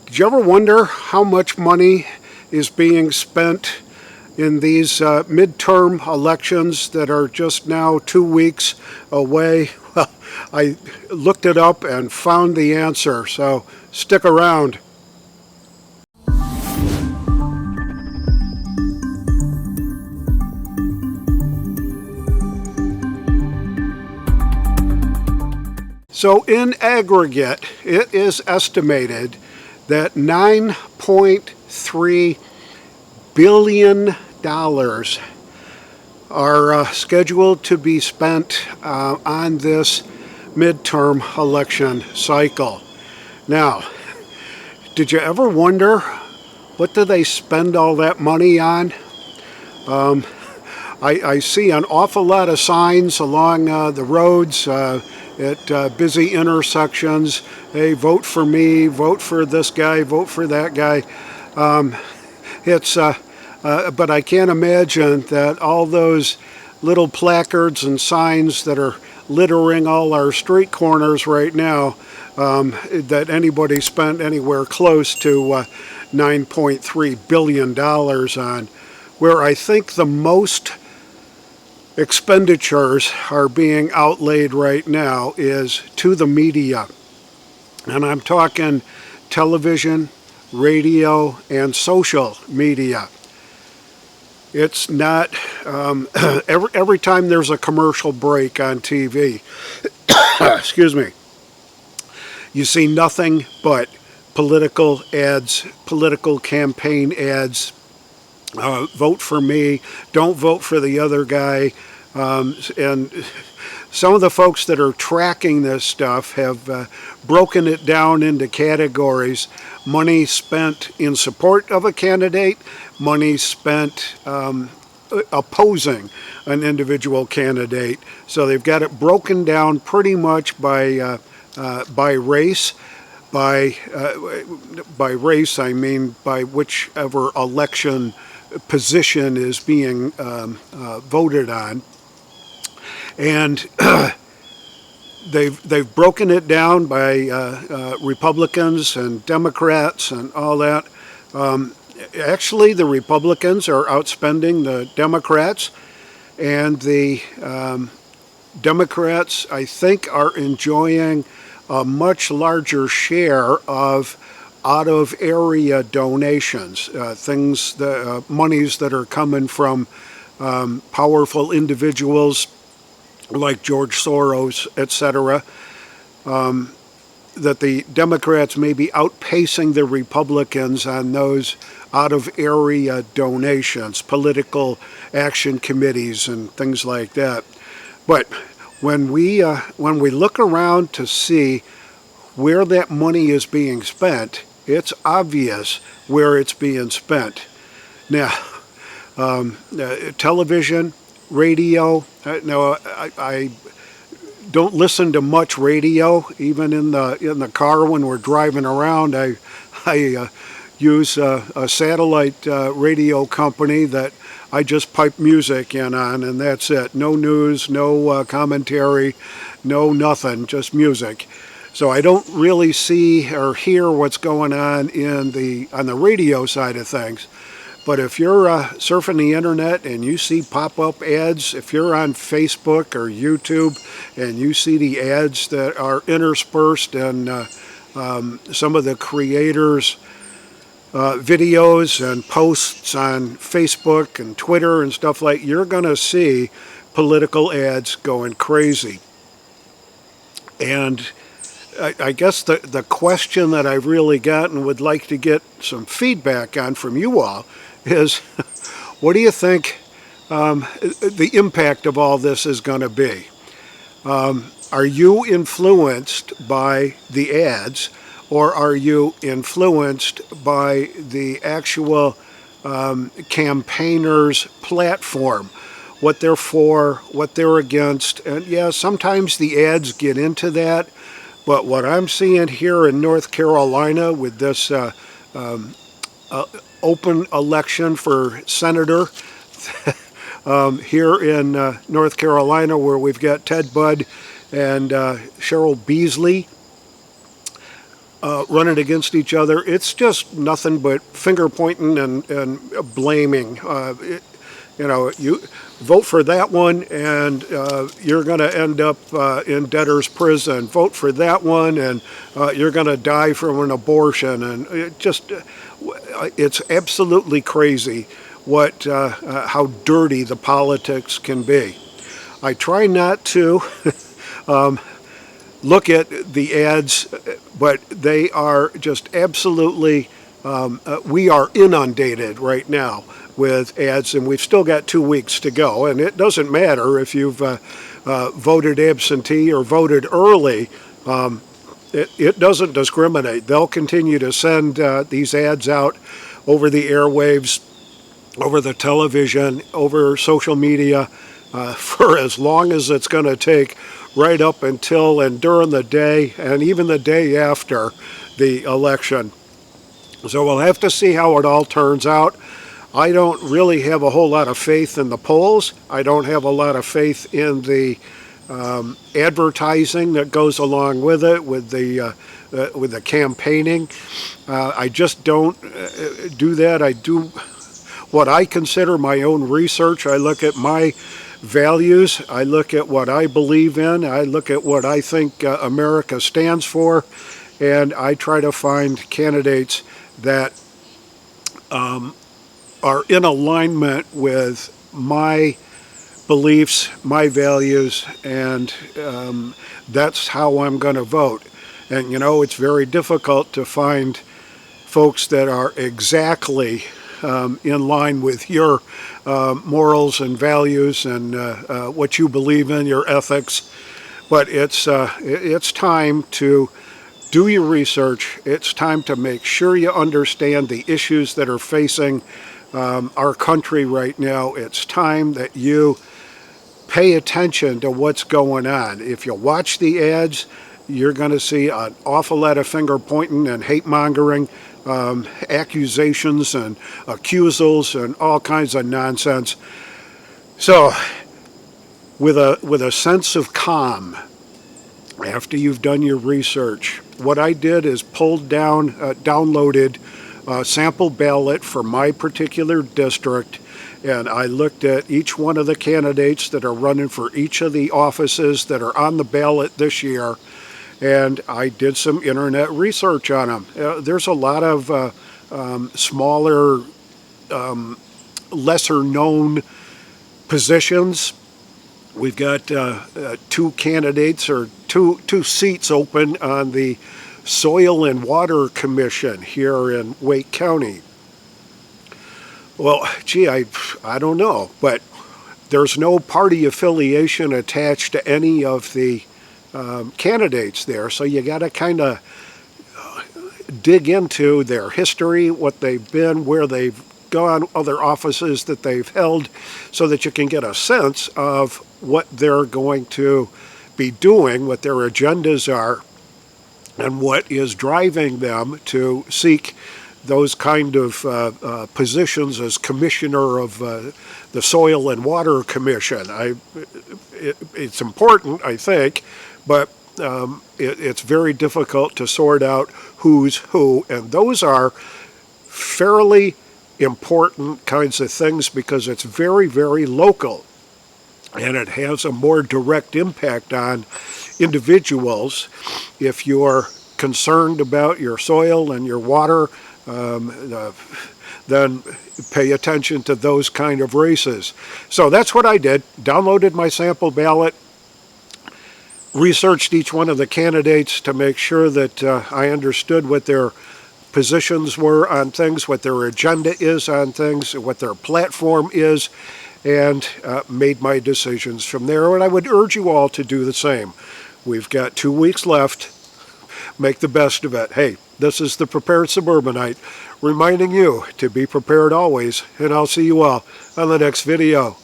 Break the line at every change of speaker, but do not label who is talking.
Did you ever wonder how much money is being spent in these midterm elections that are just now 2 weeks away? Well, I looked it up and found the answer, so stick around. So in aggregate, it is estimated that $9.3 billion are scheduled to be spent on this midterm election cycle. Now, did you ever wonder, what do they spend all that money on? I see an awful lot of signs along the roads at busy intersections. Hey, vote for me, vote for this guy, vote for that guy. But I can't imagine that all those little placards and signs that are littering all our street corners right now, that anybody spent anywhere close to $9.3 billion on. Where I think the most expenditures are being outlaid right now is to the media. And I'm talking television, radio, and social media. It's not, every time there's a commercial break on TV, excuse me, you see nothing but political ads, political campaign ads. Vote for me, don't vote for the other guy. And some of the folks that are tracking this stuff have broken it down into categories. Money spent in support of a candidate, money spent opposing an individual candidate. So they've got it broken down pretty much by race. By race, I mean by whichever election position is being voted on, and they've broken it down by Republicans and Democrats and all that. Actually, the Republicans are outspending the Democrats, and the Democrats, I think, are enjoying a much larger share of out-of-area donations, monies that are coming from powerful individuals like George Soros, etc., that the Democrats may be outpacing the Republicans on those out-of-area donations, political action committees and things like that. But when we look around to see where that money is being spent, it's obvious where it's being spent. Now, television, radio. No, I don't listen to much radio, even in the car when we're driving around. I use a satellite radio company that I just pipe music in on, and that's it. No news, no commentary, no nothing, just music. So I don't really see or hear what's going on on the radio side of things. But if you're surfing the internet and you see pop-up ads, if you're on Facebook or YouTube and you see the ads that are interspersed in some of the creators' videos and posts on Facebook and Twitter and stuff like, you're going to see political ads going crazy. And I guess the question that I've really got and would like to get some feedback on from you all is, what do you think the impact of all this is going to be? Are you influenced by the ads, or are you influenced by the actual campaigners' platform? What they're for, what they're against? And yeah, sometimes the ads get into that. But what I'm seeing here in North Carolina with this open election for senator here in North Carolina, where we've got Ted Budd and Cheryl Beasley, running against each other. It's just nothing but finger pointing and blaming. You vote for that one and you're going to end up in debtor's prison. Vote for that one and you're going to die from an abortion. And it's absolutely crazy how dirty the politics can be. I try not to look at the ads, but they are just absolutely, we are inundated right now with ads, and we've still got 2 weeks to go. And it doesn't matter if you've voted absentee or voted early. It doesn't discriminate. They'll continue to send these ads out over the airwaves, over the television, over social media, for as long as it's going to take, right up until and during the day and even the day after the election. So we'll have to see how it all turns out. I don't really have a whole lot of faith in the polls. I don't have a lot of faith in the advertising that goes along with it, with the campaigning. I just don't do that. I do what I consider my own research. I look at my values. I look at what I believe in. I look at what I think America stands for, and I try to find candidates that are in alignment with my beliefs, my values, and that's how I'm going to vote. And it's very difficult to find folks that are exactly in line with your morals and values and what you believe in, your ethics. But it's time to do your research. It's time to make sure you understand the issues that are facing our country right now. It's time that you pay attention to what's going on. If you watch the ads, you're going to see an awful lot of finger pointing and hate mongering, accusations and accusals and all kinds of nonsense. So with a sense of calm, after you've done your research, what I did is downloaded a sample ballot for my particular district, and I looked at each one of the candidates that are running for each of the offices that are on the ballot this year, and I did some internet research on them. There's a lot of smaller, lesser-known positions. We've got 2 candidates or two seats open on the Soil and Water Commission here in Wake County. Well, gee, I don't know, but there's no party affiliation attached to any of the candidates there, so you got to kind of dig into their history, what they've been, where they've gone, other offices that they've held, so that you can get a sense of what they're going to be doing, what their agendas are, and what is driving them to seek those kind of positions as commissioner of the Soil and Water Commission. It's important, I think, but it's very difficult to sort out who's who, and those are fairly important kinds of things because it's very, very local, and it has a more direct impact on individuals. If you're concerned about your soil and your water, then pay attention to those kind of races. So that's what I did. Downloaded my sample ballot, researched each one of the candidates to make sure that I understood what their positions were on things, what their agenda is on things, what their platform is, and made my decisions from there. And I would urge you all to do the same. We've got 2 weeks left. Make the best of it. Hey, this is the Prepared Suburbanite reminding you to be prepared always, and I'll see you all on the next video.